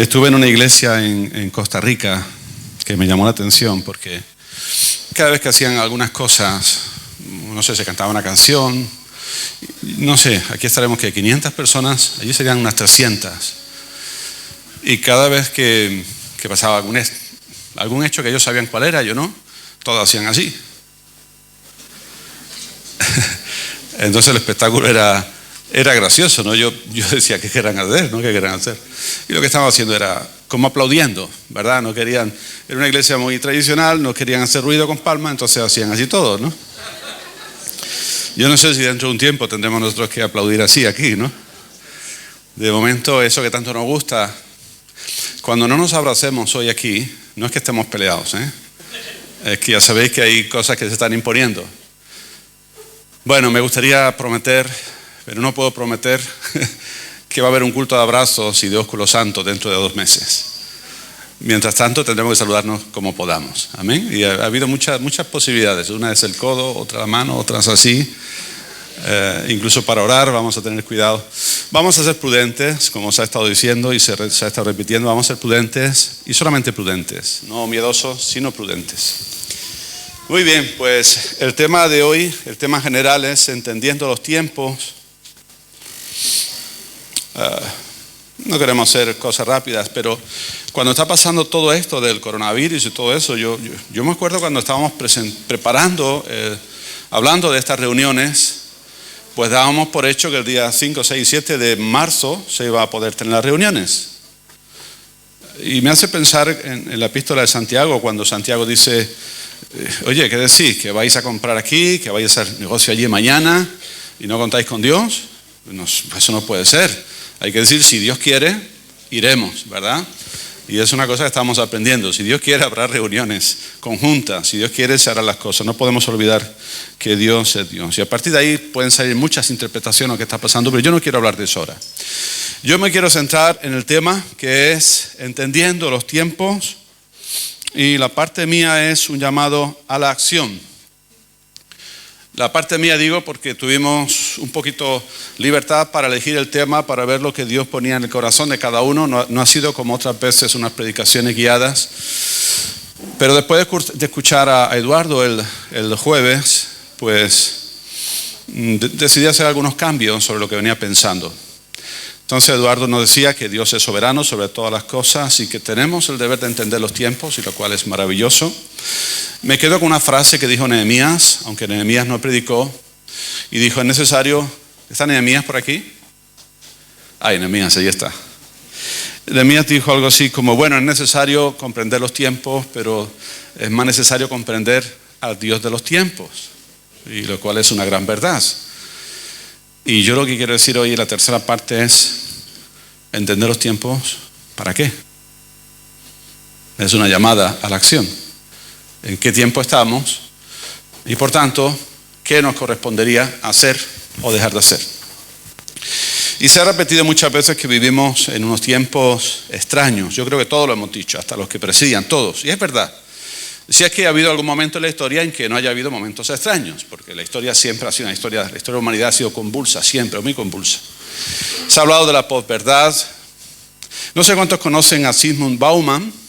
Estuve en una iglesia en Costa Rica que me llamó la atención porque cada vez que hacían algunas cosas, no sé, se cantaba una canción, no sé, aquí estaremos que 500 personas, allí serían unas 300. Y cada vez que pasaba algún hecho que ellos sabían cuál era, yo no, todos hacían así. Entonces el espectáculo era gracioso, ¿no? Yo decía, ¿qué querrán hacer? ¿No? ¿Qué querrán hacer? Y lo que estaban haciendo era como aplaudiendo, ¿verdad? No querían, era una iglesia muy tradicional, no querían hacer ruido con palmas, entonces hacían así todo, ¿no? Yo no sé si dentro de un tiempo tendremos nosotros que aplaudir así aquí, ¿no? De momento, eso que tanto nos gusta, cuando no nos abracemos hoy aquí, no es que estemos peleados, ¿eh? Es que ya sabéis que hay cosas que se están imponiendo. Bueno, me gustaría prometer, pero no puedo prometer que va a haber un culto de abrazos y de ósculo santo dentro de 2 meses. Mientras tanto, tendremos que saludarnos como podamos. Amén. Y ha habido muchas posibilidades. Una es el codo, otra la mano, otras así. Incluso para orar vamos a tener cuidado. Vamos a ser prudentes, como se ha estado diciendo y se ha estado repitiendo. Vamos a ser prudentes y solamente prudentes. No miedosos, sino prudentes. Muy bien, pues el tema de hoy, el tema general es entendiendo los tiempos. No queremos hacer cosas rápidas, pero cuando está pasando todo esto del coronavirus y todo eso, yo me acuerdo cuando estábamos preparando, hablando de estas reuniones, pues dábamos por hecho que el día 5, 6 y 7 de marzo se iba a poder tener las reuniones. Y me hace pensar en la epístola de Santiago, cuando Santiago dice, oye, ¿qué decís? ¿Que vais a comprar aquí? ¿Que vais a hacer negocio allí mañana? ¿Y no contáis con Dios? Eso no puede ser. Hay que decir, si Dios quiere, iremos, ¿verdad? Y es una cosa que estamos aprendiendo. Si Dios quiere, habrá reuniones conjuntas. Si Dios quiere, se harán las cosas. No podemos olvidar que Dios es Dios. Y a partir de ahí pueden salir muchas interpretaciones de lo que está pasando, pero yo no quiero hablar de eso ahora. Yo me quiero centrar en el tema que es entendiendo los tiempos, y la parte mía es un llamado a la acción. La parte mía digo porque tuvimos un poquito libertad para elegir el tema, para ver lo que Dios ponía en el corazón de cada uno. No ha sido como otras veces unas predicaciones guiadas. Pero después de escuchar a Eduardo el jueves, pues decidí hacer algunos cambios sobre lo que venía pensando. Entonces Eduardo nos decía que Dios es soberano sobre todas las cosas y que tenemos el deber de entender los tiempos, y lo cual es maravilloso. Me quedo con una frase que dijo Nehemías, aunque Nehemías no predicó, y dijo, es necesario... ¿Está Nehemías por aquí? Ay, Nehemías, ahí está. Nehemías dijo algo así como, bueno, es necesario comprender los tiempos, pero es más necesario comprender al Dios de los tiempos, y lo cual es una gran verdad. Y yo lo que quiero decir hoy, la tercera parte, es entender los tiempos, ¿para qué? Es una llamada a la acción. ¿En qué tiempo estamos? Y por tanto, ¿qué nos correspondería hacer o dejar de hacer? Y se ha repetido muchas veces que vivimos en unos tiempos extraños. Yo creo que todos lo hemos dicho, hasta los que presidían, todos. Y es verdad. Si es que ha habido algún momento en la historia en que no haya habido momentos extraños, porque la historia siempre ha sido la historia de la humanidad ha sido convulsa, siempre, muy convulsa. Se ha hablado de la posverdad. No sé cuántos conocen a Zygmunt Bauman.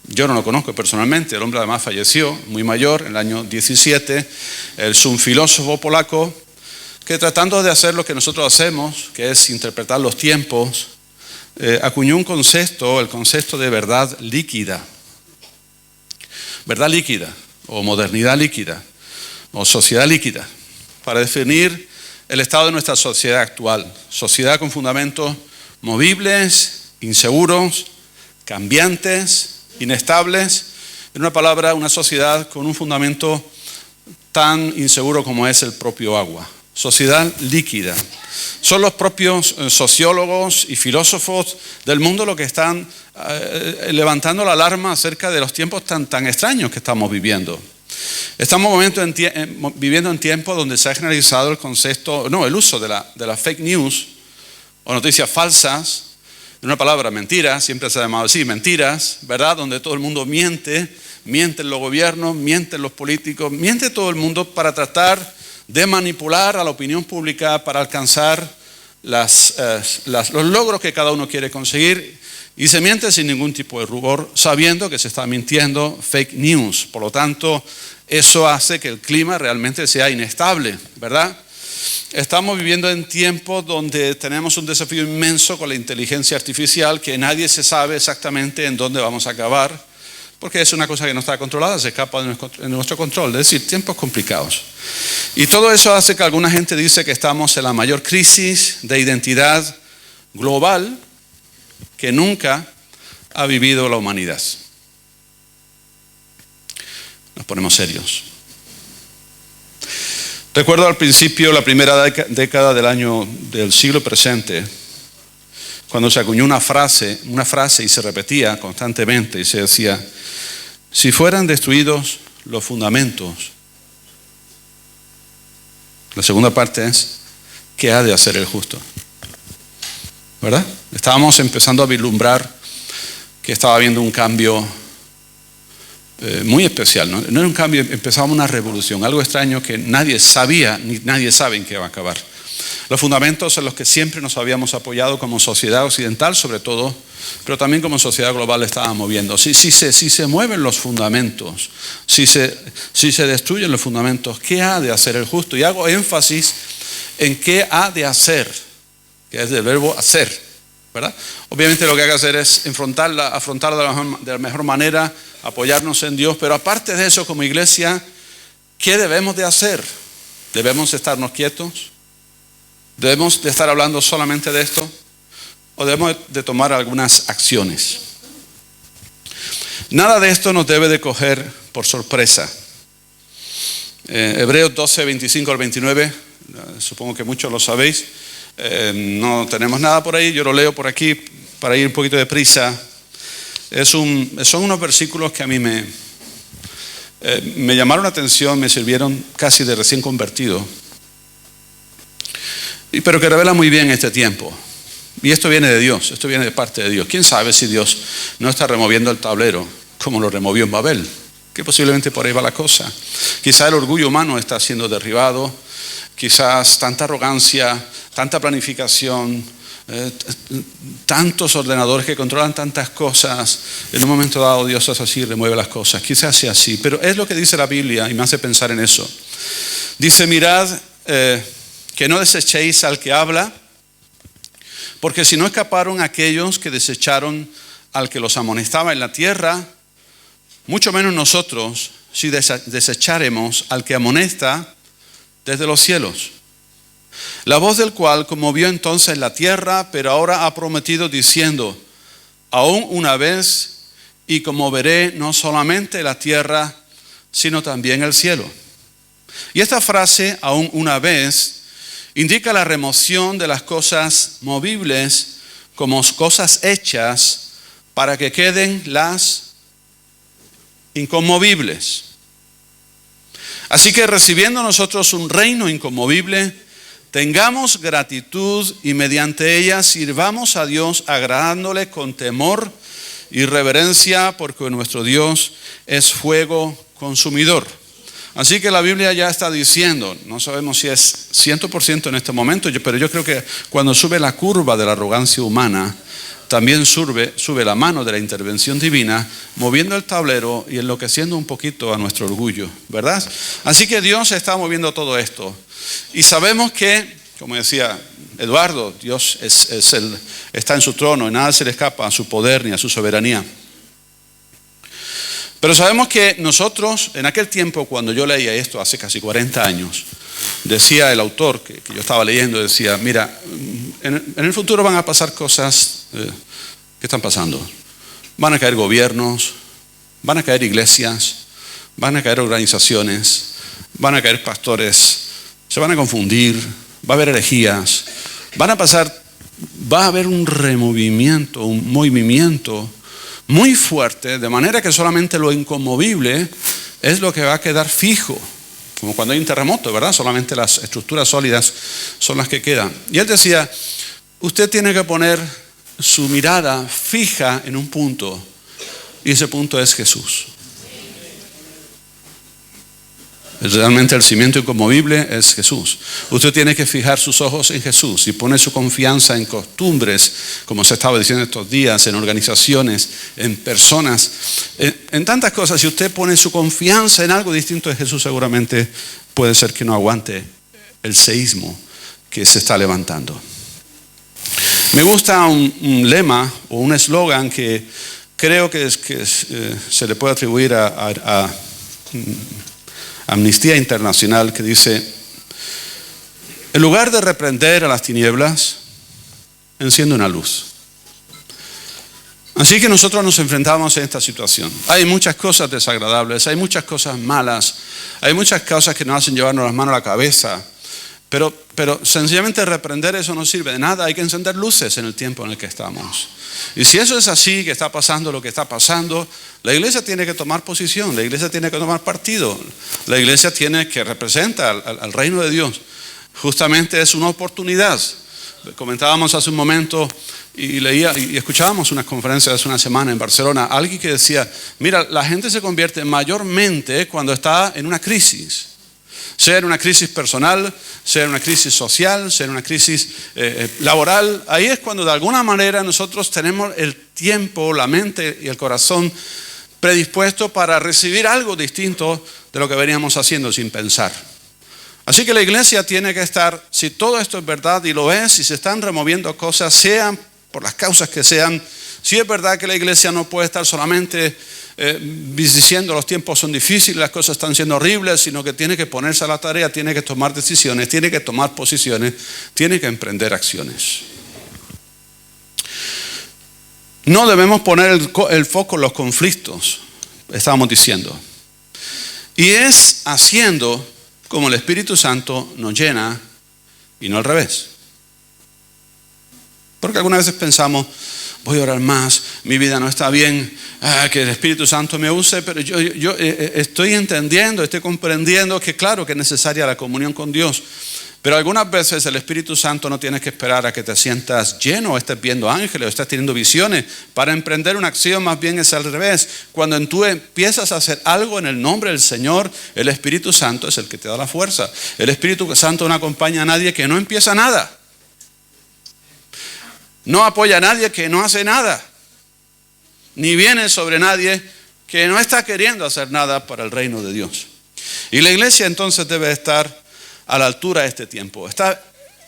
Yo no lo conozco personalmente, el hombre además falleció muy mayor, en el año 17. Es un filósofo polaco que, tratando de hacer lo que nosotros hacemos, que es interpretar los tiempos, acuñó un concepto, el concepto de verdad líquida. Verdad líquida, o modernidad líquida, o sociedad líquida, para definir el estado de nuestra sociedad actual. Sociedad con fundamentos movibles, inseguros, cambiantes, inestables. En una palabra, una sociedad con un fundamento tan inseguro como es el propio agua. Sociedad líquida. Son los propios sociólogos y filósofos del mundo los que están levantando la alarma acerca de los tiempos tan extraños que estamos viviendo. Estamos viviendo en tiempos donde se ha generalizado el uso de la fake news o noticias falsas. En una palabra, mentiras, siempre se ha llamado así, mentiras, ¿verdad? Donde todo el mundo mienten los gobiernos, mienten los políticos, miente todo el mundo para tratar de manipular a la opinión pública, para alcanzar los logros que cada uno quiere conseguir y se miente sin ningún tipo de rubor, sabiendo que se está mintiendo, fake news. Por lo tanto, eso hace que el clima realmente sea inestable, ¿verdad? Estamos viviendo en tiempos donde tenemos un desafío inmenso con la inteligencia artificial, que nadie se sabe exactamente en dónde vamos a acabar, porque es una cosa que no está controlada, se escapa de nuestro control, es decir, tiempos complicados. Y todo eso hace que alguna gente dice que estamos en la mayor crisis de identidad global que nunca ha vivido la humanidad. Nos ponemos serios. Recuerdo al principio, la primera década del siglo presente, cuando se acuñó una frase y se repetía constantemente y se decía: si fueran destruidos los fundamentos. La segunda parte es: ¿qué ha de hacer el justo? ¿Verdad? Estábamos empezando a vislumbrar que estaba habiendo un cambio muy especial, ¿no? No era un cambio, empezábamos una revolución, algo extraño que nadie sabía, ni nadie sabe en qué va a acabar. Los fundamentos en los que siempre nos habíamos apoyado como sociedad occidental, sobre todo, pero también como sociedad global, estaban moviendo. Si se mueven los fundamentos, si se destruyen los fundamentos, ¿qué ha de hacer el justo? Y hago énfasis en qué ha de hacer, que es del verbo hacer, ¿verdad? Obviamente lo que hay que hacer es afrontarla de la mejor manera, apoyarnos en Dios, pero aparte de eso, como iglesia, ¿qué debemos de hacer? ¿Debemos estarnos quietos? ¿Debemos de estar hablando solamente de esto? ¿O debemos de tomar algunas acciones? Nada de esto nos debe de coger por sorpresa. Hebreos 12, 25 al 29, supongo que muchos lo sabéis. No tenemos nada por ahí, yo lo leo por aquí para ir un poquito de prisa. Son unos versículos que a mí me llamaron la atención, me sirvieron casi de recién convertido, pero que revela muy bien este tiempo. Y esto viene de Dios, esto viene de parte de Dios. ¿Quién sabe si Dios no está removiendo el tablero como lo removió en Babel? Que posiblemente por ahí va la cosa. Quizá el orgullo humano está siendo derribado, quizás tanta arrogancia, tanta planificación, tantos ordenadores que controlan tantas cosas, en un momento dado Dios hace así y remueve las cosas. Quizás sea así, pero es lo que dice la Biblia y me hace pensar en eso. Dice: mirad que no desechéis al que habla, porque si no escaparon aquellos que desecharon al que los amonestaba en la tierra, mucho menos nosotros si desecharemos al que amonesta desde los cielos. La voz del cual conmovió entonces la tierra, pero ahora ha prometido diciendo: aún una vez, y conmoveré no solamente la tierra, sino también el cielo. Y esta frase, aún una vez, indica la remoción de las cosas movibles como cosas hechas para que queden las inconmovibles. Así que recibiendo nosotros un reino inconmovible, tengamos gratitud y mediante ella sirvamos a Dios agradándole con temor y reverencia, porque nuestro Dios es fuego consumidor. Así que la Biblia ya está diciendo, no sabemos si es 100% en este momento, pero yo creo que cuando sube la curva de la arrogancia humana, también sube la mano de la intervención divina, moviendo el tablero y enloqueciendo un poquito a nuestro orgullo, ¿verdad? Así que Dios está moviendo todo esto. Y sabemos que, como decía Eduardo, Dios está en su trono y nada se le escapa a su poder ni a su soberanía. Pero sabemos que nosotros, en aquel tiempo, cuando yo leía esto, hace casi 40 años, decía el autor que yo estaba leyendo, decía: mira, en el futuro van a pasar cosas que están pasando. Van a caer gobiernos, van a caer iglesias, van a caer organizaciones, van a caer pastores, se van a confundir, va a haber herejías, va a haber un removimiento, un movimiento muy fuerte, de manera que solamente lo inconmovible es lo que va a quedar fijo, como cuando hay un terremoto, ¿verdad? Solamente las estructuras sólidas son las que quedan. Y él decía: usted tiene que poner su mirada fija en un punto, y ese punto es Jesús. Realmente el cimiento inconmovible es Jesús. Usted tiene que fijar sus ojos en Jesús y poner su confianza en costumbres, como se estaba diciendo estos días, en organizaciones, en personas, en tantas cosas. Si usted pone su confianza en algo distinto de Jesús, seguramente puede ser que no aguante el seísmo que se está levantando. Me gusta un lema o un eslogan que creo que se le puede atribuir a Amnistía Internacional, que dice: en lugar de reprender a las tinieblas, enciende una luz. Así que nosotros nos enfrentamos a esta situación. Hay muchas cosas desagradables, hay muchas cosas malas, hay muchas cosas que nos hacen llevarnos las manos a la cabeza, pero sencillamente reprender eso no sirve de nada. Hay que encender luces en el tiempo en el que estamos. Y si eso es así, que está pasando lo que está pasando, la iglesia tiene que tomar posición, la iglesia tiene que tomar partido, la iglesia tiene que representar al reino de Dios. Justamente es una oportunidad. Comentábamos hace un momento y escuchábamos unas conferencias hace una semana en Barcelona, alguien que decía: mira, la gente se convierte mayormente cuando está en una crisis. Sea en una crisis personal, sea en una crisis social, sea en una crisis laboral. Ahí es cuando de alguna manera nosotros tenemos el tiempo, la mente y el corazón predispuesto para recibir algo distinto de lo que veníamos haciendo sin pensar. Así que la iglesia tiene que estar, si todo esto es verdad y lo es, si se están removiendo cosas, sean por las causas que sean, si es verdad que la iglesia no puede estar solamente diciendo los tiempos son difíciles, las cosas están siendo horribles, sino que tiene que ponerse a la tarea, tiene que tomar decisiones, tiene que tomar posiciones, tiene que emprender acciones. No debemos poner el foco en los conflictos, estábamos diciendo. Y es haciendo como el Espíritu Santo nos llena y no al revés. Porque algunas veces pensamos: voy a orar más, mi vida no está bien, que el Espíritu Santo me use, pero yo estoy entendiendo, estoy comprendiendo que claro que es necesaria la comunión con Dios, pero algunas veces el Espíritu Santo no tiene que esperar a que te sientas lleno, o estés viendo ángeles, o estés teniendo visiones para emprender una acción. Más bien es al revés. Cuando tú empiezas a hacer algo en el nombre del Señor, el Espíritu Santo es el que te da la fuerza. El Espíritu Santo no acompaña a nadie que no empieza nada. No apoya a nadie que no hace nada, ni viene sobre nadie que no está queriendo hacer nada para el reino de Dios. Y la iglesia entonces debe estar a la altura de este tiempo.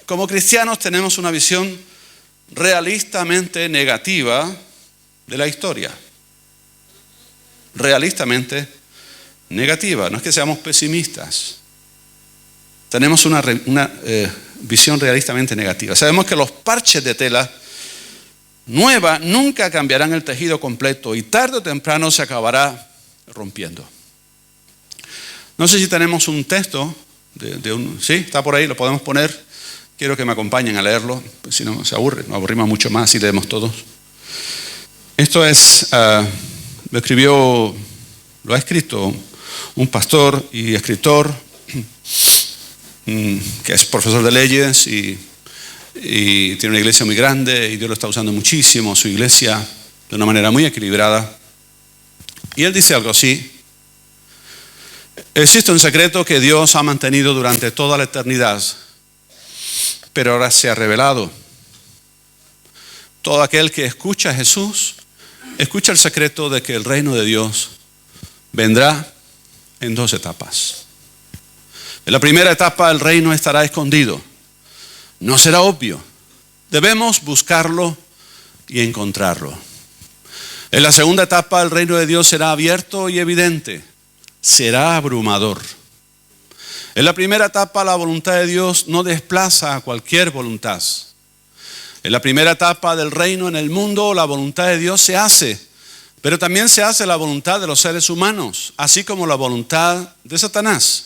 Como cristianos tenemos una visión realistamente negativa de la historia. Realistamente negativa, no es que seamos pesimistas. Tenemos una visión realistamente negativa. Sabemos que los parches de tela nueva nunca cambiarán el tejido completo y tarde o temprano se acabará rompiendo. No sé si tenemos un texto sí, está por ahí, lo podemos poner. Quiero que me acompañen a leerlo, pues si no se aburre, nos aburrimos mucho más si leemos todos. Esto es, lo ha escrito un pastor y escritor que es profesor de leyes y tiene una iglesia muy grande y Dios lo está usando muchísimo, su iglesia, de una manera muy equilibrada. Y él dice algo así: existe un secreto que Dios ha mantenido durante toda la eternidad, pero ahora se ha revelado. Todo aquel que escucha a Jesús, escucha el secreto de que el reino de Dios vendrá en dos etapas. En la primera etapa el reino estará escondido, no será obvio. Debemos buscarlo y encontrarlo. En la segunda etapa el reino de Dios será abierto y evidente, será abrumador. En la primera etapa la voluntad de Dios no desplaza a cualquier voluntad. En la primera etapa del reino en el mundo la voluntad de Dios se hace, pero también se hace la voluntad de los seres humanos, así como la voluntad de Satanás.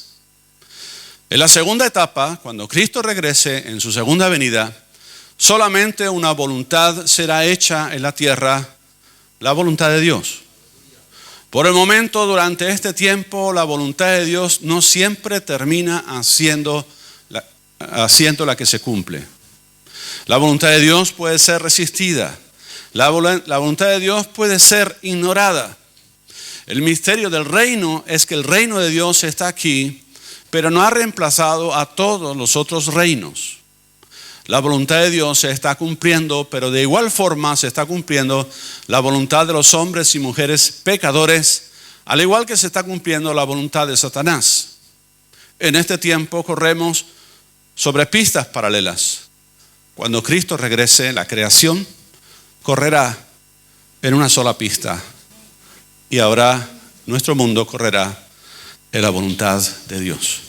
En la segunda etapa, cuando Cristo regrese en su segunda venida, solamente una voluntad será hecha en la tierra, la voluntad de Dios. Por el momento, durante este tiempo, la voluntad de Dios no siempre termina haciendo la que se cumple. La voluntad de Dios puede ser resistida. La voluntad de Dios puede ser ignorada. El misterio del reino es que el reino de Dios está aquí pero no ha reemplazado a todos los otros reinos. La voluntad de Dios se está cumpliendo, pero de igual forma se está cumpliendo la voluntad de los hombres y mujeres pecadores, al igual que se está cumpliendo la voluntad de Satanás. En este tiempo corremos sobre pistas paralelas. Cuando Cristo regrese, la creación correrá en una sola pista y ahora nuestro mundo correrá en la voluntad de Dios.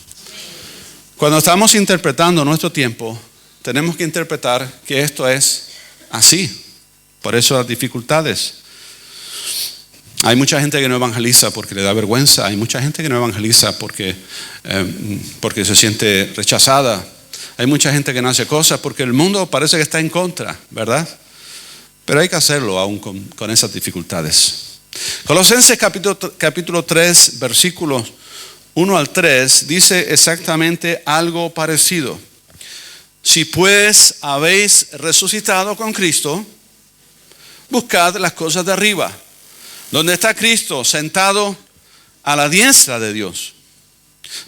Cuando estamos interpretando nuestro tiempo, tenemos que interpretar que esto es así. Por eso las dificultades. Hay mucha gente que no evangeliza porque le da vergüenza. Hay mucha gente que no evangeliza porque se siente rechazada. Hay mucha gente que no hace cosas porque el mundo parece que está en contra, ¿verdad? Pero hay que hacerlo aún con esas dificultades. Colosenses capítulo 3, versículos 1 al 3, dice exactamente algo parecido. Si pues habéis resucitado con Cristo, buscad las cosas de arriba, donde está Cristo sentado a la diestra de Dios.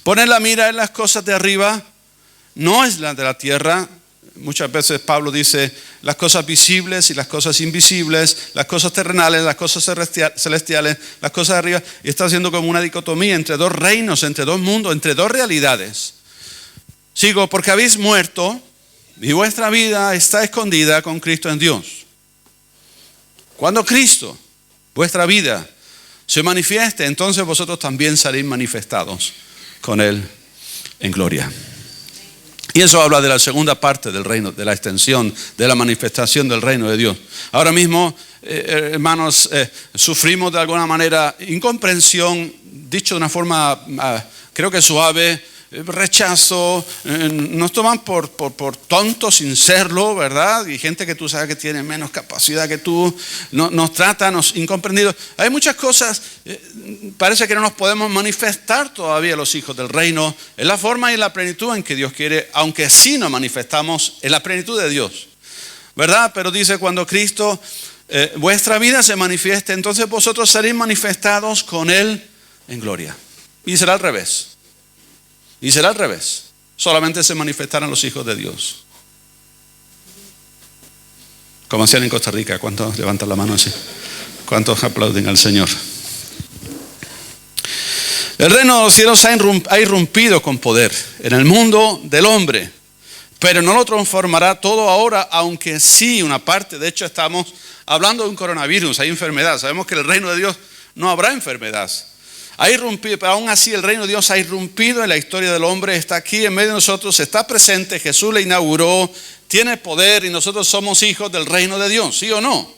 Poned la mira en las cosas de arriba, no es la de la tierra. Muchas veces Pablo dice las cosas visibles y las cosas invisibles, las cosas terrenales, las cosas celestiales, las cosas de arriba. Y está haciendo como una dicotomía entre dos reinos, entre dos mundos, entre dos realidades. Sigo, porque habéis muerto y vuestra vida está escondida con Cristo en Dios. Cuando Cristo, vuestra vida, se manifieste, entonces vosotros también seréis manifestados con Él en gloria. Y eso habla de la segunda parte del reino, de la extensión, de la manifestación del reino de Dios. Ahora mismo, hermanos, sufrimos de alguna manera incomprensión, dicho de una forma, creo que suave, rechazo, nos toman por tontos sin serlo, ¿verdad? Y gente que tú sabes que tiene menos capacidad que tú, nos tratan incomprendidos. Hay muchas cosas, parece que no nos podemos manifestar todavía los hijos del reino en la forma y en la plenitud en que Dios quiere, aunque sí nos manifestamos en la plenitud de Dios, ¿verdad? Pero dice, cuando Cristo, vuestra vida se manifieste, entonces vosotros seréis manifestados con Él en gloria. Y será al revés. Y será al revés. Solamente se manifestarán los hijos de Dios. Como hacían en Costa Rica. ¿Cuántos levantan la mano así? ¿Cuántos aplauden al Señor? El reino de los cielos ha irrumpido con poder en el mundo del hombre, pero no lo transformará todo ahora, aunque sí una parte. De hecho, estamos hablando de un coronavirus, hay enfermedad. Sabemos que en el reino de Dios no habrá enfermedad. Ha irrumpido, pero aún así el reino de Dios ha irrumpido en la historia del hombre, está aquí en medio de nosotros, está presente, Jesús le inauguró, tiene poder y nosotros somos hijos del reino de Dios, ¿sí o no?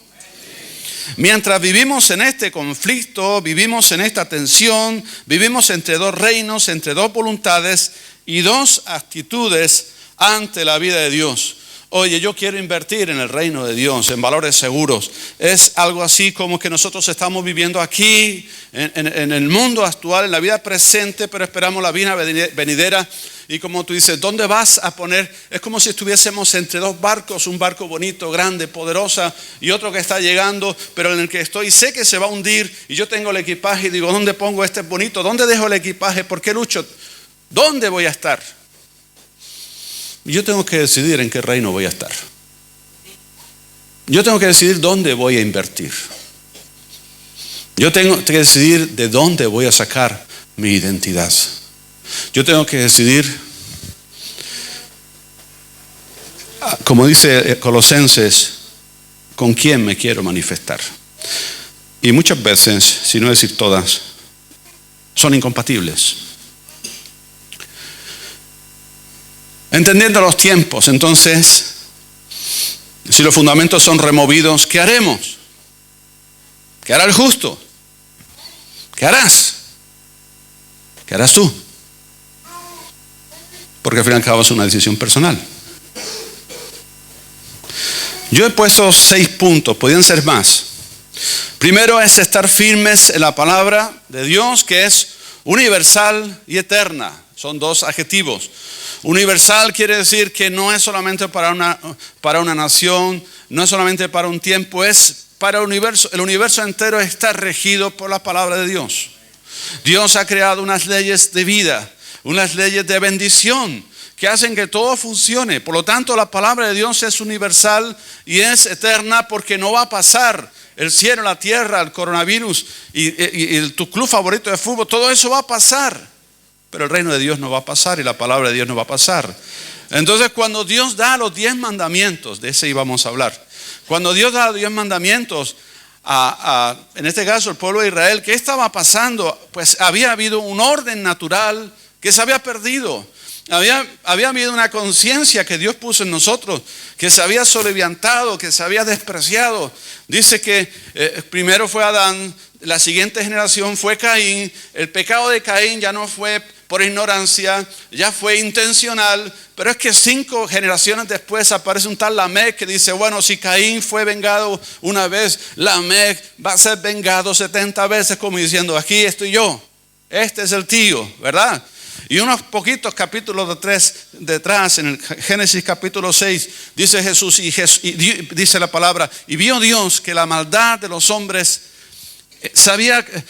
Mientras vivimos en este conflicto, vivimos en esta tensión, vivimos entre dos reinos, entre dos voluntades y dos actitudes ante la vida de Dios. Oye, yo quiero invertir en el reino de Dios, en valores seguros. Es algo así como que nosotros estamos viviendo aquí, en el mundo actual, en la vida presente, pero esperamos la vida venidera. Y como tú dices, ¿dónde vas a poner? Es como si estuviésemos entre dos barcos, un barco bonito, grande, poderosa, y otro que está llegando, pero en el que estoy, sé que se va a hundir, y yo tengo el equipaje, y digo, ¿dónde pongo este bonito? ¿Dónde dejo el equipaje? ¿Por qué lucho? ¿Dónde voy a estar? Yo tengo que decidir en qué reino voy a estar. Yo tengo que decidir dónde voy a invertir. Yo tengo que decidir de dónde voy a sacar mi identidad. Yo tengo que decidir, como dice Colosenses, con quién me quiero manifestar. Y muchas veces, si no decir todas, son incompatibles. Entendiendo los tiempos, entonces, si los fundamentos son removidos, ¿qué haremos? ¿Qué hará el justo? ¿Qué harás? ¿Qué harás tú? Porque al fin y al cabo es una decisión personal. Yo he puesto 6 puntos, podrían ser más. Primero es estar firmes en la palabra de Dios, que es universal y eterna. Son 2 adjetivos. Universal quiere decir que no es solamente para una nación, no es solamente para un tiempo, es para el universo. El universo entero está regido por la palabra de Dios. Dios ha creado unas leyes de vida, unas leyes de bendición que hacen que todo funcione. Por lo tanto, la palabra de Dios es universal y es eterna porque no va a pasar. El cielo, la tierra, el coronavirus y tu club favorito de fútbol, todo eso va a pasar. Pero el reino de Dios no va a pasar y la palabra de Dios no va a pasar. Entonces, cuando Dios da los 10 mandamientos, de ese íbamos a hablar. Cuando Dios da los 10 mandamientos en este caso el pueblo de Israel, ¿qué estaba pasando? Pues había habido un orden natural que se había perdido. Había habido una conciencia que Dios puso en nosotros, que se había sobrellevantado, que se había despreciado. Dice que primero fue Adán, la siguiente generación fue Caín. El pecado de Caín ya no fue por ignorancia, ya fue intencional. Pero es que 5 generaciones después aparece un tal Lamec que dice, bueno, si Caín fue vengado una vez, Lamec va a ser vengado 70 veces, como diciendo, aquí estoy yo, este es el tío, ¿verdad? Y unos poquitos capítulos detrás, en el Génesis capítulo 6, dice Jesús, y dice la palabra, y vio Dios que la maldad de los hombres,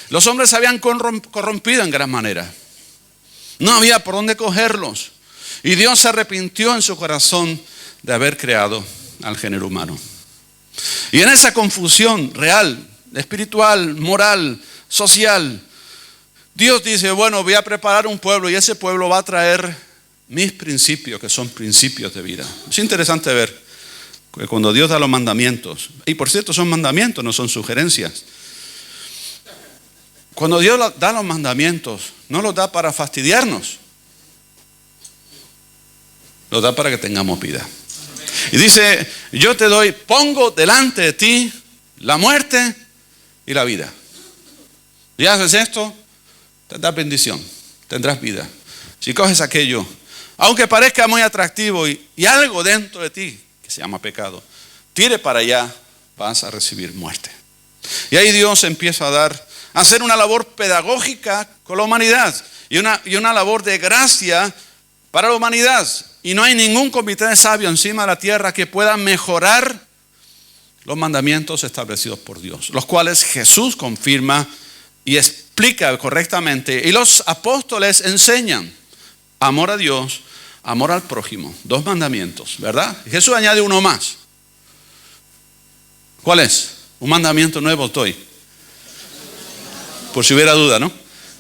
los hombres se habían corrompido en gran manera. No había por dónde cogerlos. Y Dios se arrepintió en su corazón de haber creado al género humano. Y en esa confusión real, espiritual, moral, social, Dios dice, bueno, voy a preparar un pueblo y ese pueblo va a traer mis principios, que son principios de vida. Es interesante ver que cuando Dios da los mandamientos, y por cierto son mandamientos, no son sugerencias. Cuando Dios da los mandamientos, no los da para fastidiarnos, los da para que tengamos vida. Y dice, yo te doy, pongo delante de ti la muerte y la vida. Y haces esto, tendrás bendición, tendrás vida. Si coges aquello, aunque parezca muy atractivo y algo dentro de ti, que se llama pecado, tire para allá, vas a recibir muerte. Y ahí Dios empieza a hacer una labor pedagógica con la humanidad y una labor de gracia para la humanidad. Y no hay ningún comité de sabios encima de la tierra que pueda mejorar los mandamientos establecidos por Dios, los cuales Jesús confirma y explica correctamente. Y los apóstoles enseñan amor a Dios, amor al prójimo. 2 mandamientos, ¿verdad? Y Jesús añade uno más. ¿Cuál es? Un mandamiento nuevo doy. Por si hubiera duda, ¿no?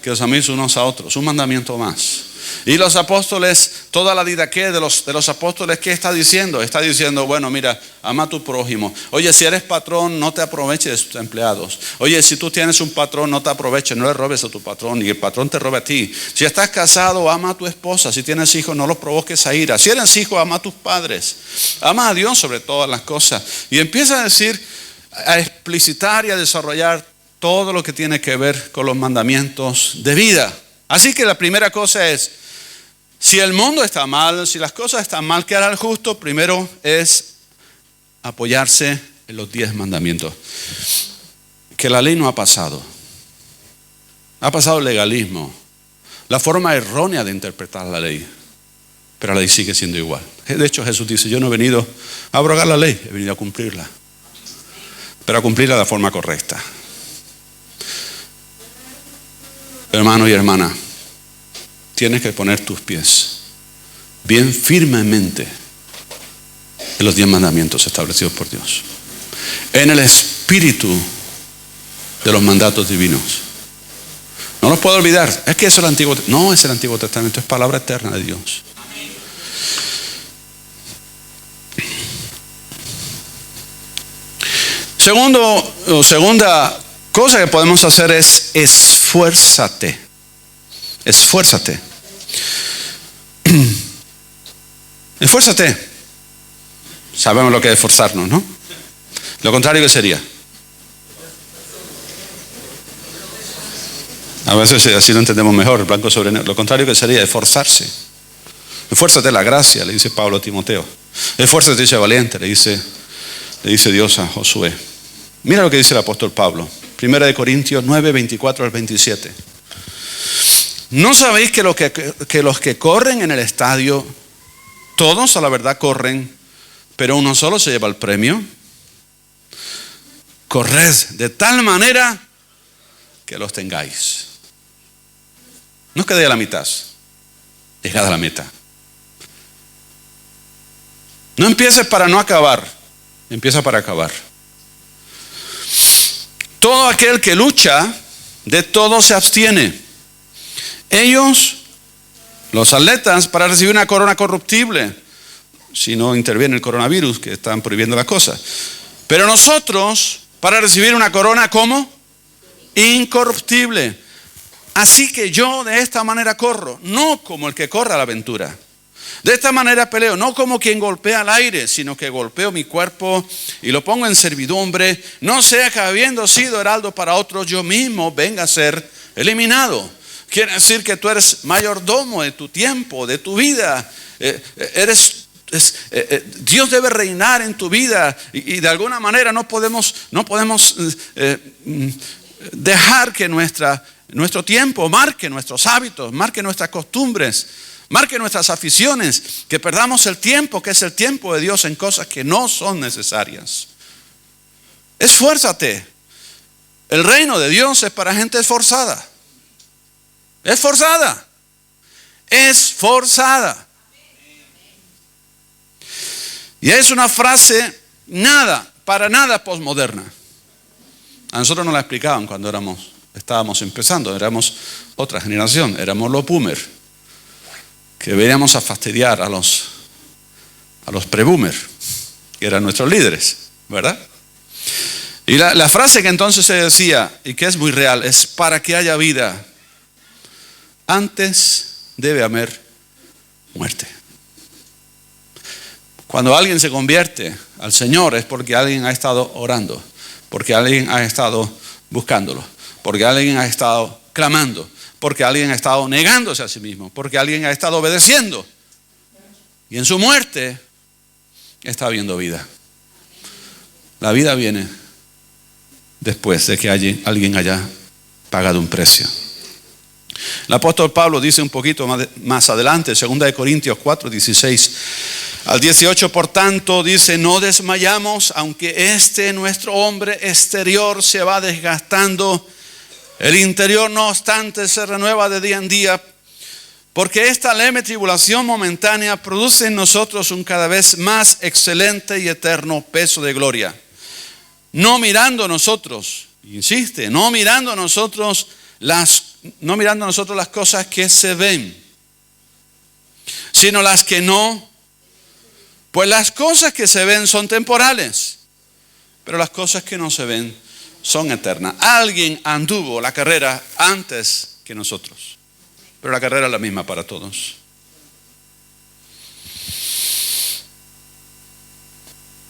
Que os améis unos a otros. Un mandamiento más. Y los apóstoles, toda la didaqué de los apóstoles, ¿qué está diciendo? Está diciendo, bueno, mira, ama a tu prójimo. Oye, si eres patrón, no te aproveches de tus empleados. Oye, si tú tienes un patrón, no te aproveches, no le robes a tu patrón, y el patrón te robe a ti. Si estás casado, ama a tu esposa. Si tienes hijos, no los provoques a ira. Si eres hijo, ama a tus padres. Ama a Dios sobre todas las cosas. Y empieza a decir, a explicitar y a desarrollar todo lo que tiene que ver con los mandamientos de vida. Así que la primera cosa es, si el mundo está mal, si las cosas están mal, ¿qué hará el justo? Primero es apoyarse en los 10 mandamientos. Que la ley no ha pasado. Ha pasado el legalismo, la forma errónea de interpretar la ley. Pero la ley sigue siendo igual. De hecho, Jesús dice, yo no he venido a abrogar la ley, he venido a cumplirla. Pero a cumplirla de la forma correcta. Hermano y hermana, tienes que poner tus pies bien firmemente en los 10 mandamientos establecidos por Dios, en el espíritu de los mandatos divinos. No los puedo olvidar. Es que eso es el Antiguo Testamento. No es el Antiguo Testamento, es palabra eterna de Dios. Segunda cosa que podemos hacer es esfuérzate. Esfuérzate. Esfuérzate. Sabemos lo que es esforzarnos, ¿no? Lo contrario, ¿qué sería? A veces así lo entendemos mejor, el blanco sobre negro. Lo contrario, ¿qué sería? Esforzarse. Esfuérzate la gracia, le dice Pablo a Timoteo. Esfuérzate, dice valiente, le dice Dios a Josué. Mira lo que dice el apóstol Pablo. 1 Corintios 9, 24 al 27. ¿No sabéis que los que corren en el estadio, todos a la verdad corren, pero uno solo se lleva el premio? Corred de tal manera que los tengáis. No os quedéis a la mitad. llegada a la meta. No empieces para no acabar, empieza para acabar. Todo aquel que lucha, de todo se abstiene. Ellos, los atletas, para recibir una corona corruptible, si no interviene el coronavirus, que están prohibiendo las cosas. Pero nosotros, para recibir una corona, ¿cómo? Incorruptible. Así que yo de esta manera corro, no como el que corre a la aventura. De esta manera peleo, no como quien golpea al aire, sino que golpeo mi cuerpo y lo pongo en servidumbre, no sea que habiendo sido heraldo para otros, yo mismo venga a ser eliminado. Quiere decir que tú eres mayordomo de tu tiempo, de tu vida. Dios debe reinar en tu vida y de alguna manera no podemos dejar que nuestro tiempo marque nuestros hábitos, marque nuestras costumbres, marque nuestras aficiones, que perdamos el tiempo que es el tiempo de Dios en cosas que no son necesarias. Esfuérzate. El reino de Dios es para gente esforzada. Esforzada. Esforzada. Y es una frase para nada posmoderna. A nosotros nos la explicaban cuando estábamos empezando, éramos otra generación, éramos los boomers, que veníamos a fastidiar a los pre-boomers, que eran nuestros líderes, ¿verdad? Y la frase que entonces se decía, y que es muy real, es: para que haya vida, antes debe haber muerte. Cuando alguien se convierte al Señor es porque alguien ha estado orando, porque alguien ha estado buscándolo, porque alguien ha estado clamando, porque alguien ha estado negándose a sí mismo, porque alguien ha estado obedeciendo. Y en su muerte está habiendo vida. La vida viene después de que alguien haya pagado un precio. El apóstol Pablo dice un poquito más adelante, 2 Corintios 4, 16 al 18, por tanto, dice: no desmayamos, aunque nuestro hombre exterior se va desgastando, el interior no obstante se renueva de día en día, porque esta leve tribulación momentánea produce en nosotros un cada vez más excelente y eterno peso de gloria. No mirando nosotros, insiste, no mirando nosotros las cosas que se ven, sino las que no. Pues las cosas que se ven son temporales, pero las cosas que no se ven son eternas. Alguien anduvo la carrera antes que nosotros, pero la carrera es la misma para todos.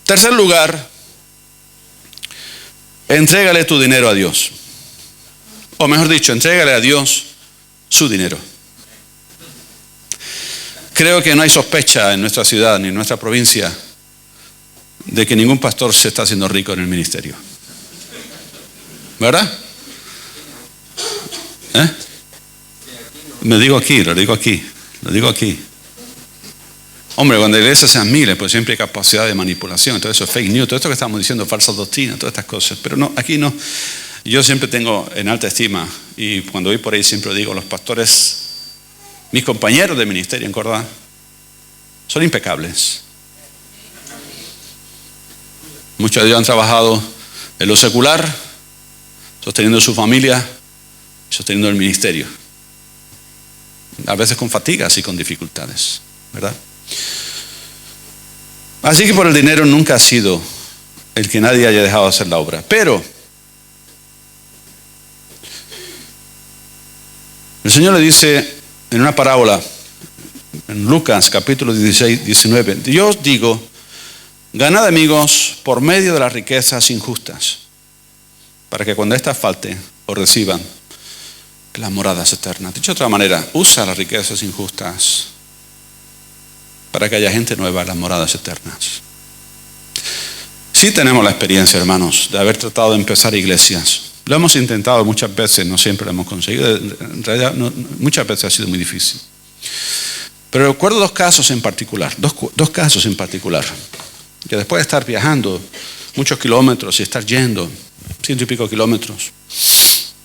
Tercer lugar, entrégale tu dinero a Dios. O mejor dicho, entrégale a Dios su dinero. Creo que no hay sospecha en nuestra ciudad ni en nuestra provincia de que ningún pastor se está haciendo rico en el ministerio. ¿Verdad? Lo digo aquí. Hombre, cuando la iglesia sean miles, pues siempre hay capacidad de manipulación. Todo eso es fake news, todo esto que estamos diciendo, falsa doctrina, todas estas cosas. Pero no, aquí no. Yo siempre tengo en alta estima, y cuando voy por ahí siempre digo, los pastores, mis compañeros de ministerio en Córdoba, son impecables. Muchos de ellos han trabajado en lo secular, sosteniendo su familia, sosteniendo el ministerio. A veces con fatigas y con dificultades, ¿verdad? Así que por el dinero nunca ha sido el que nadie haya dejado de hacer la obra. Pero el Señor le dice en una parábola, en Lucas capítulo 16, 19, yo os digo, ganad amigos por medio de las riquezas injustas, para que cuando éstas falten os reciban las moradas eternas. Dicho de otra manera, usa las riquezas injustas para que haya gente nueva en las moradas eternas. Sí tenemos la experiencia, hermanos, de haber tratado de empezar iglesias. Lo hemos intentado muchas veces, no siempre lo hemos conseguido. En realidad, muchas veces ha sido muy difícil. Pero recuerdo dos casos en particular, que después de estar viajando muchos kilómetros y estar yendo 100 y pico kilómetros,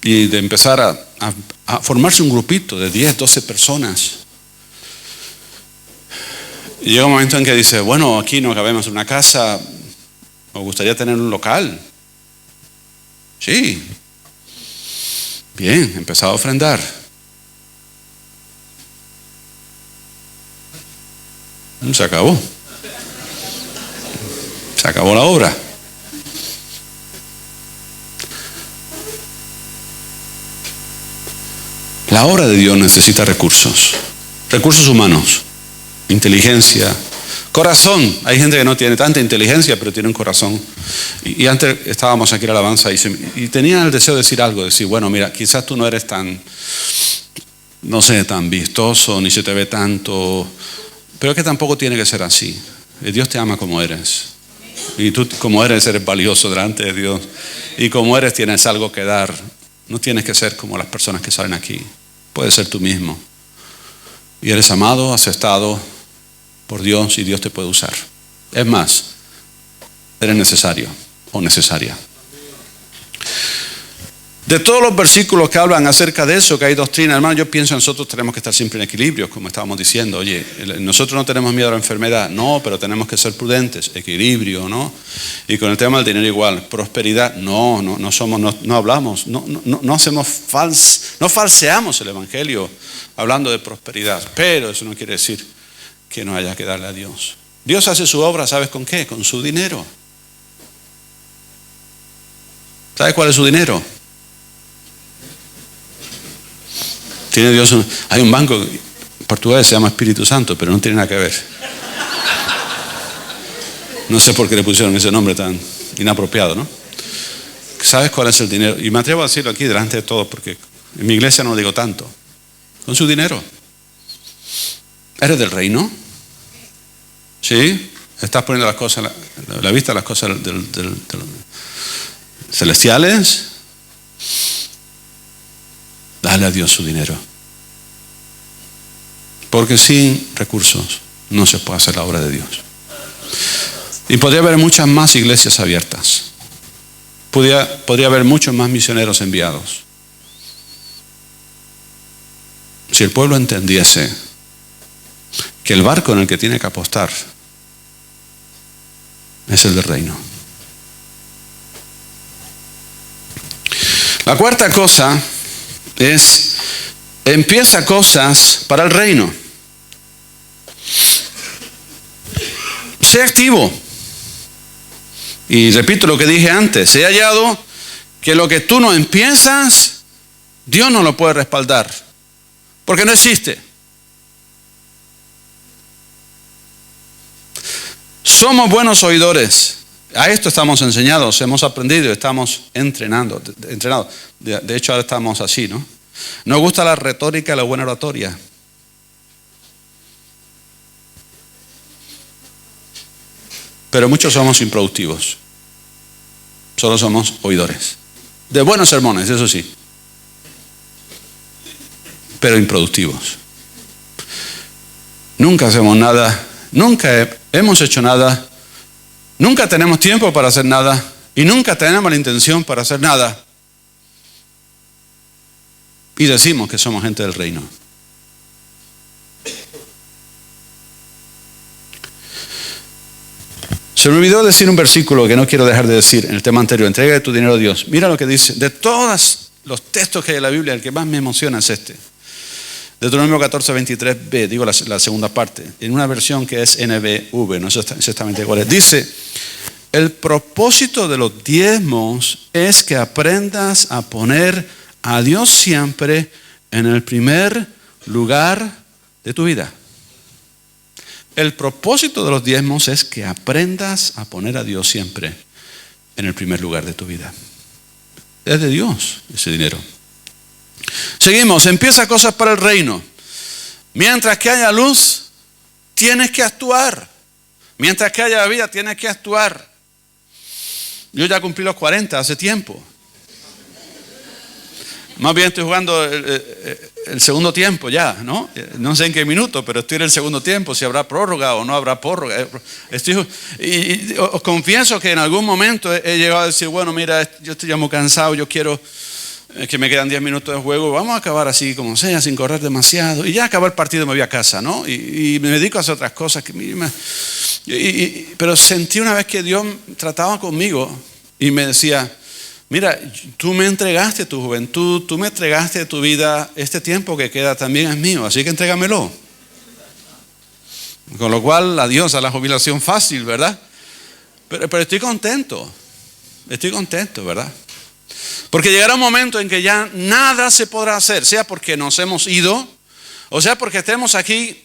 y de empezar a formarse un grupito de 10, 12 personas, Y llega un momento en que dice, bueno, aquí no cabemos en una casa, me gustaría tener un local. Sí. Bien, empezaba a ofrendar. Se acabó. Se acabó la obra. La obra de Dios necesita recursos. Recursos humanos. Inteligencia. Corazón. Hay gente que no tiene tanta inteligencia, pero tiene un corazón. Y antes estábamos aquí en la alabanza y tenía el deseo de decir algo. Decir, bueno, mira, quizás tú no eres tan, no sé, tan vistoso, ni se te ve tanto. Pero es que tampoco tiene que ser así. Dios te ama como eres. Y tú como eres valioso delante de Dios. Y como eres tienes algo que dar. No tienes que ser como las personas que salen aquí. Puedes ser tú mismo. Y eres amado, aceptado por Dios y Dios te puede usar. Es más, eres necesario o necesaria. De todos los versículos que hablan acerca de eso, que hay doctrina, hermano, yo pienso que nosotros tenemos que estar siempre en equilibrio, como estábamos diciendo. Oye, nosotros no tenemos miedo a la enfermedad, no, pero tenemos que ser prudentes, equilibrio, ¿no? Y con el tema del dinero igual, prosperidad, no hablamos, no hacemos no falseamos el evangelio hablando de prosperidad, pero eso no quiere decir que no haya que darle a Dios. Dios hace su obra, ¿sabes con qué? Con su dinero. ¿Sabes cuál es su dinero? Tiene Dios hay un banco en portugués se llama Espíritu Santo, pero no tiene nada que ver. No sé por qué le pusieron ese nombre tan inapropiado, ¿no? ¿Sabes cuál es el dinero? Y me atrevo a decirlo aquí delante de todos, porque en mi iglesia no lo digo tanto. Con su dinero. ¿Eres del reino? ¿Sí? ¿Estás poniendo las cosas, la vista a las cosas celestiales? Dale a Dios su dinero. Porque sin recursos no se puede hacer la obra de Dios. Y podría haber muchas más iglesias abiertas. Podría haber muchos más misioneros enviados. Si el pueblo entendiese que el barco en el que tiene que apostar es el del reino. La cuarta cosa es, empieza cosas para el reino. Sé activo. Y repito lo que dije antes, he hallado que lo que tú no empiezas, Dios no lo puede respaldar, porque no existe. Somos buenos oidores. A esto estamos enseñados, hemos aprendido, estamos entrenados. De hecho, ahora estamos así, ¿no? Nos gusta la retórica y la buena oratoria. Pero muchos somos improductivos. Solo somos oidores. De buenos sermones, eso sí. Pero improductivos. Nunca hacemos nada, nunca hemos hecho nada. Nunca tenemos tiempo para hacer nada y nunca tenemos la intención para hacer nada. Y decimos que somos gente del reino. Se me olvidó decir un versículo que no quiero dejar de decir en el tema anterior. Entrega de tu dinero a Dios. Mira lo que dice. De todos los textos que hay en la Biblia, el que más me emociona es este. Deuteronomio 14:23b, digo la segunda parte, en una versión que es NBV, no sé exactamente cuál es. Dice, el propósito de los diezmos es que aprendas a poner a Dios siempre en el primer lugar de tu vida. El propósito de los diezmos es que aprendas a poner a Dios siempre en el primer lugar de tu vida. Es de Dios ese dinero. Seguimos, empieza cosas para el reino. Mientras que haya luz, tienes que actuar. Mientras que haya vida, tienes que actuar. Yo ya cumplí los 40 hace tiempo. Más bien estoy jugando el segundo tiempo ya, ¿no? No sé en qué minuto, pero estoy en el segundo tiempo, si habrá prórroga o no habrá prórroga. Y os confieso que en algún momento he llegado a decir, bueno, mira, yo estoy ya muy cansado, yo quiero que me quedan 10 minutos de juego, vamos a acabar así como sea, sin correr demasiado. Y ya acabó el partido, me voy a casa, ¿no? Y me dedico a hacer otras cosas. Pero sentí una vez que Dios trataba conmigo y me decía, mira, tú me entregaste tu juventud, tú me entregaste tu vida, este tiempo que queda también es mío, así que entrégamelo. Con lo cual, adiós a la jubilación fácil, ¿verdad? Pero estoy contento, ¿verdad? Porque llegará un momento en que ya nada se podrá hacer, sea porque nos hemos ido, o sea porque estemos aquí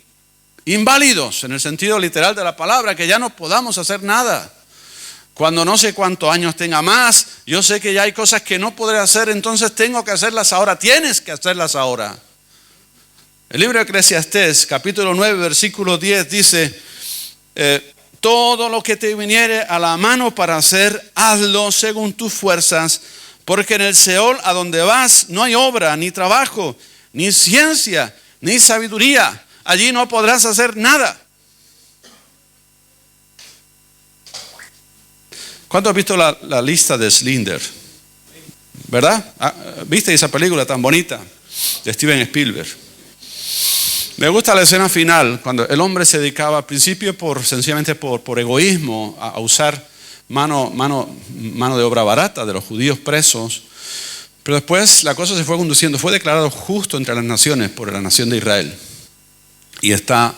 inválidos, en el sentido literal de la palabra, que ya no podamos hacer nada. Cuando no sé cuántos años tenga más, yo sé que ya hay cosas que no podré hacer, entonces tengo que hacerlas ahora, tienes que hacerlas ahora. El libro de Eclesiastés, capítulo 9, versículo 10 dice, todo lo que te viniere a la mano para hacer, hazlo según tus fuerzas, porque en el Seol a donde vas no hay obra, ni trabajo, ni ciencia, ni sabiduría. Allí no podrás hacer nada. ¿Cuántos han visto la lista de Schindler? ¿Verdad? ¿Viste esa película tan bonita de Steven Spielberg? Me gusta la escena final, cuando el hombre se dedicaba al principio sencillamente por egoísmo a usar mano de obra barata de los judíos presos, pero después la cosa se fue conduciendo, fue declarado justo entre las naciones por la nación de Israel y está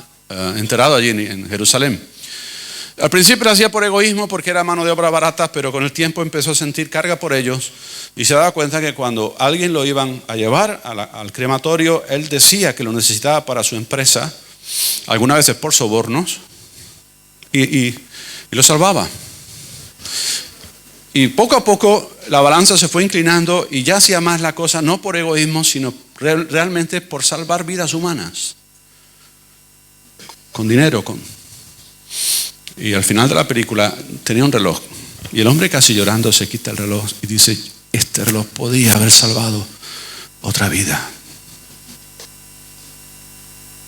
enterrado allí en Jerusalén. Al principio lo hacía por egoísmo porque era mano de obra barata, pero con el tiempo empezó a sentir carga por ellos y se daba cuenta que cuando alguien lo iban a llevar al crematorio, él decía que lo necesitaba para su empresa, algunas veces por sobornos, y lo salvaba. Y poco a poco la balanza se fue inclinando y ya hacía más la cosa no por egoísmo, sino realmente por salvar vidas humanas. Con dinero, Y al final de la película tenía un reloj. Y el hombre casi llorando se quita el reloj y dice, este reloj podía haber salvado otra vida.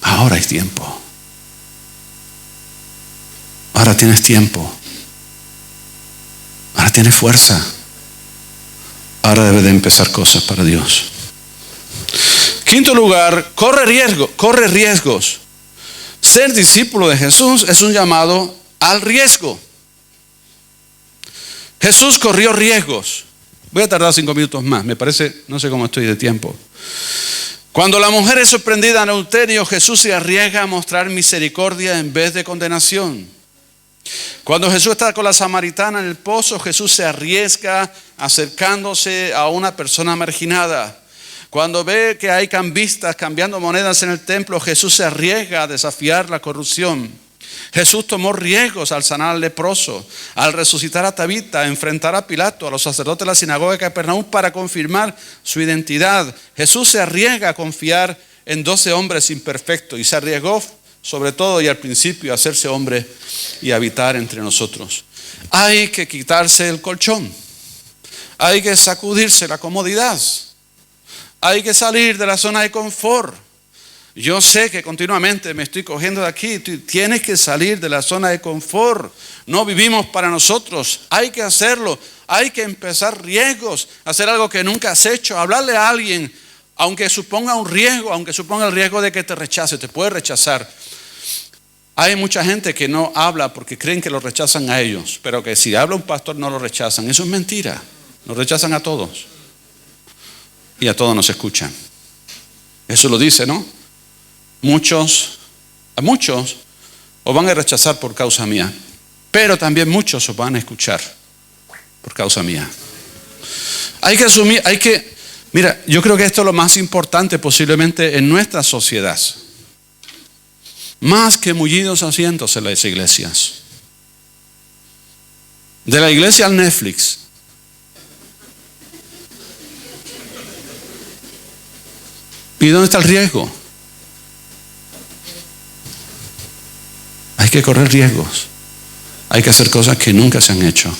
Ahora hay tiempo. Ahora tienes tiempo. Ahora tienes fuerza. Ahora debes de empezar cosas para Dios. Quinto lugar, corre riesgos. Ser discípulo de Jesús es un llamado al riesgo. Jesús corrió riesgos. Voy a tardar 5 minutos más, me parece, no sé cómo estoy de tiempo. Cuando la mujer es sorprendida en adulterio, Jesús se arriesga a mostrar misericordia en vez de condenación. Cuando Jesús está con la samaritana en el pozo, Jesús se arriesga acercándose a una persona marginada. Cuando ve que hay cambistas cambiando monedas en el templo, Jesús se arriesga a desafiar la corrupción. Jesús tomó riesgos al sanar al leproso, al resucitar a Tabita, a enfrentar a Pilato, a los sacerdotes de la sinagoga de Capernaum para confirmar su identidad. Jesús se arriesga a confiar en 12 hombres imperfectos y se arriesgó sobre todo y al principio a hacerse hombre y habitar entre nosotros. Hay que quitarse el colchón, hay que sacudirse la comodidad. Hay que salir de la zona de confort. Yo sé que continuamente me estoy cogiendo de aquí. Tienes que salir de la zona de confort. No vivimos para nosotros. Hay que hacerlo. Hay que empezar riesgos. Hacer algo que nunca has hecho. Hablarle a alguien, aunque suponga un riesgo, aunque suponga el riesgo de que te rechace. Te puede rechazar. Hay mucha gente que no habla porque creen que lo rechazan a ellos. Pero que si habla un pastor no lo rechazan. Eso es mentira. Nos rechazan a todos. Y a todos nos escuchan. Eso lo dice, ¿no? A muchos os van a rechazar por causa mía, pero también muchos os van a escuchar por causa mía. Hay que asumir, mira, yo creo que esto es lo más importante posiblemente en nuestra sociedad. Más que mullidos asientos en las iglesias. De la iglesia al Netflix. ¿Y dónde está el riesgo? Hay que correr riesgos. Hay que hacer cosas que nunca se han hecho.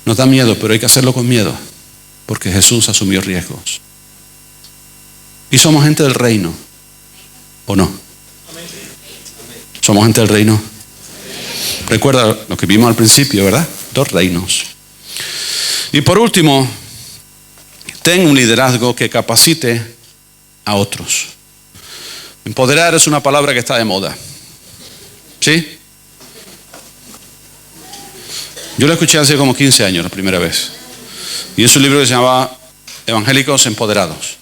Nos da miedo, pero hay que hacerlo con miedo. Porque Jesús asumió riesgos. Y somos gente del reino. ¿O no? Somos gente del reino. Recuerda lo que vimos al principio, ¿verdad? 2 reinos. Y por último, Ten un liderazgo que capacite a otros. Empoderar es una palabra que está de moda. ¿Sí? Yo lo escuché hace como 15 años la primera vez. Y es un libro que se llamaba Evangélicos Empoderados.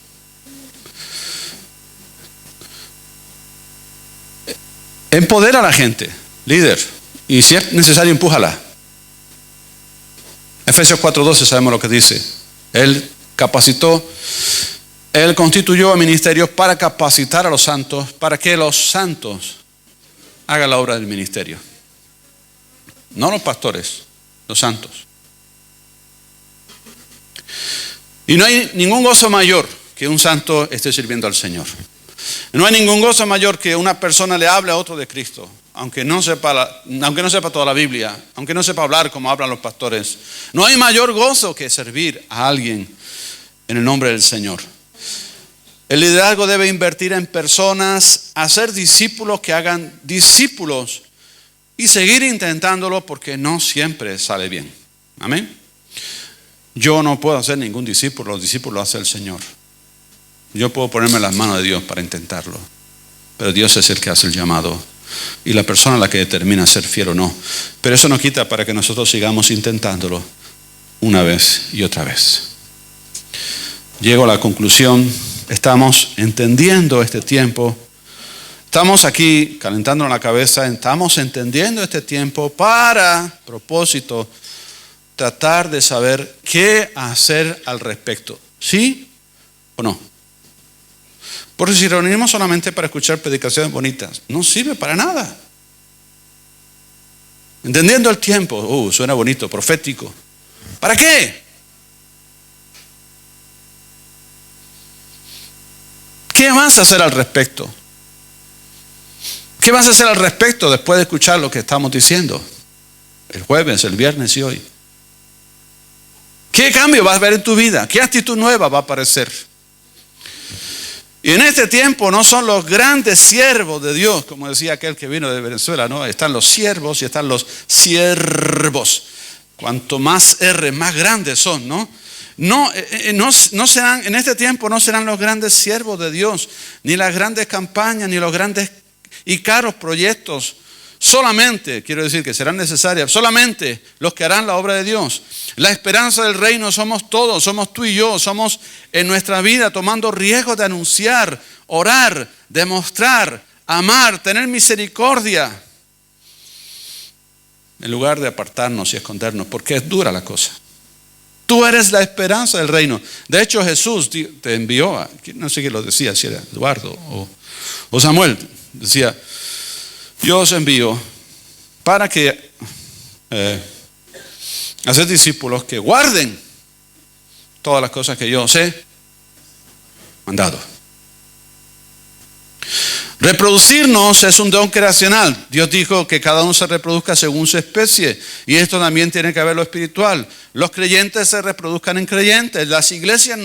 Empodera a la gente, líder. Y si es necesario, empújala. Efesios 4:12 sabemos lo que dice. Él capacitó, Él constituyó a ministerios para capacitar a los santos, para que los santos hagan la obra del ministerio. No los pastores, los santos. Y no hay ningún gozo mayor que un santo esté sirviendo al Señor. No hay ningún gozo mayor que una persona le hable a otro de Cristo, aunque no sepa toda la Biblia, aunque no sepa hablar como hablan los pastores. No hay mayor gozo que servir a alguien en el nombre del Señor. El liderazgo debe invertir en personas, hacer discípulos que hagan discípulos y seguir intentándolo porque no siempre sale bien. Amén. Yo no puedo hacer ningún discípulo, los discípulos lo hace el Señor. Yo puedo ponerme en las manos de Dios para intentarlo, pero Dios es el que hace el llamado y la persona la que determina ser fiel o no. Pero eso no quita para que nosotros sigamos intentándolo una vez y otra vez. Llego a la conclusión, estamos entendiendo este tiempo, estamos aquí calentándonos la cabeza, estamos entendiendo este tiempo para propósito tratar de saber qué hacer al respecto, ¿sí o no? Porque si reunimos solamente para escuchar predicaciones bonitas, no sirve para nada. Entendiendo el tiempo, suena bonito, profético. ¿Para qué? ¿Qué vas a hacer al respecto? ¿Qué vas a hacer al respecto después de escuchar lo que estamos diciendo? El jueves, el viernes y hoy. ¿Qué cambio vas a ver en tu vida? ¿Qué actitud nueva va a aparecer? Y en este tiempo no son los grandes siervos de Dios, como decía aquel que vino de Venezuela, ¿no? Están los siervos y están los siervos. Cuanto más R, más grandes son, ¿no? No serán, en este tiempo no serán los grandes siervos de Dios, ni las grandes campañas, ni los grandes y caros proyectos. Solamente, quiero decir que serán necesarias, solamente los que harán la obra de Dios. La esperanza del reino somos todos, somos tú y yo, somos en nuestra vida tomando riesgos de anunciar, orar, demostrar, amar, tener misericordia. En lugar de apartarnos y escondernos, porque es dura la cosa. Tú eres la esperanza del reino. De hecho, Jesús te envió, no sé quién lo decía, si era Eduardo o Samuel, decía: yo os envío para que hacer discípulos que guarden todas las cosas que yo os he mandado. Reproducirnos es un don creacional. Dios dijo que cada uno se reproduzca según su especie, y esto también tiene que ver lo espiritual. Los creyentes se reproduzcan en creyentes, las iglesias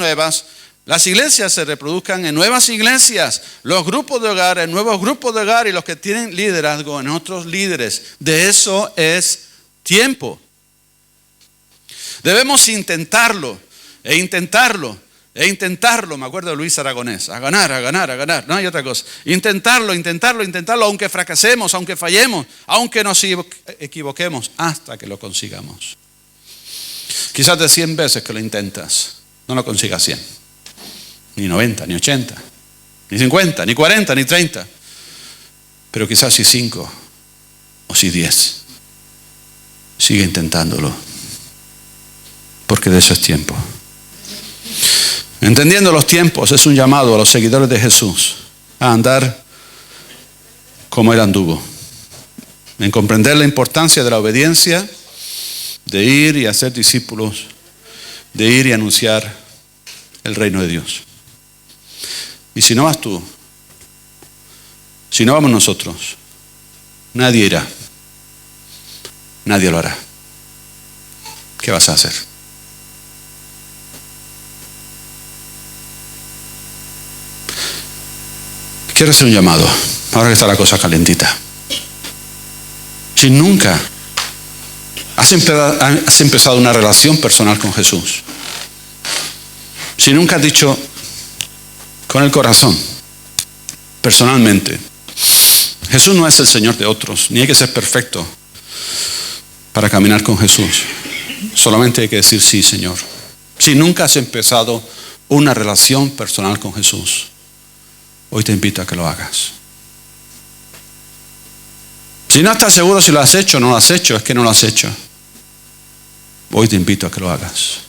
se reproduzcan en nuevas iglesias, los grupos de hogar en nuevos grupos de hogar, y los que tienen liderazgo en otros líderes. De eso es tiempo. Debemos intentarlo. Me acuerdo de Luis Aragonés. A ganar. No hay otra cosa. Intentarlo, aunque fracasemos, aunque fallemos, aunque nos equivoquemos, hasta que lo consigamos. Quizás de 100 veces que lo intentas, no lo consigas 100. Ni 90, ni 80, ni 50, ni 40, ni 30. Pero quizás si 5 o si 10. Sigue intentándolo. Porque de eso es tiempo. Entendiendo los tiempos, es un llamado a los seguidores de Jesús a andar como Él anduvo. En comprender la importancia de la obediencia, de ir y hacer discípulos, de ir y anunciar el reino de Dios. Y si no vas tú, si no vamos nosotros, nadie irá. Nadie lo hará. ¿Qué vas a hacer? Quiero hacer un llamado, ahora que está la cosa calentita. Si nunca has empezado una relación personal con Jesús, Si nunca has dicho con el corazón, personalmente, Jesús no es el Señor de otros, ni hay que ser perfecto para caminar con Jesús. Solamente hay que decir sí, Señor. Si nunca has empezado una relación personal con Jesús, hoy te invito a que lo hagas. Si no estás seguro si lo has hecho o no lo has hecho, es que no lo has hecho. Hoy te invito a que lo hagas.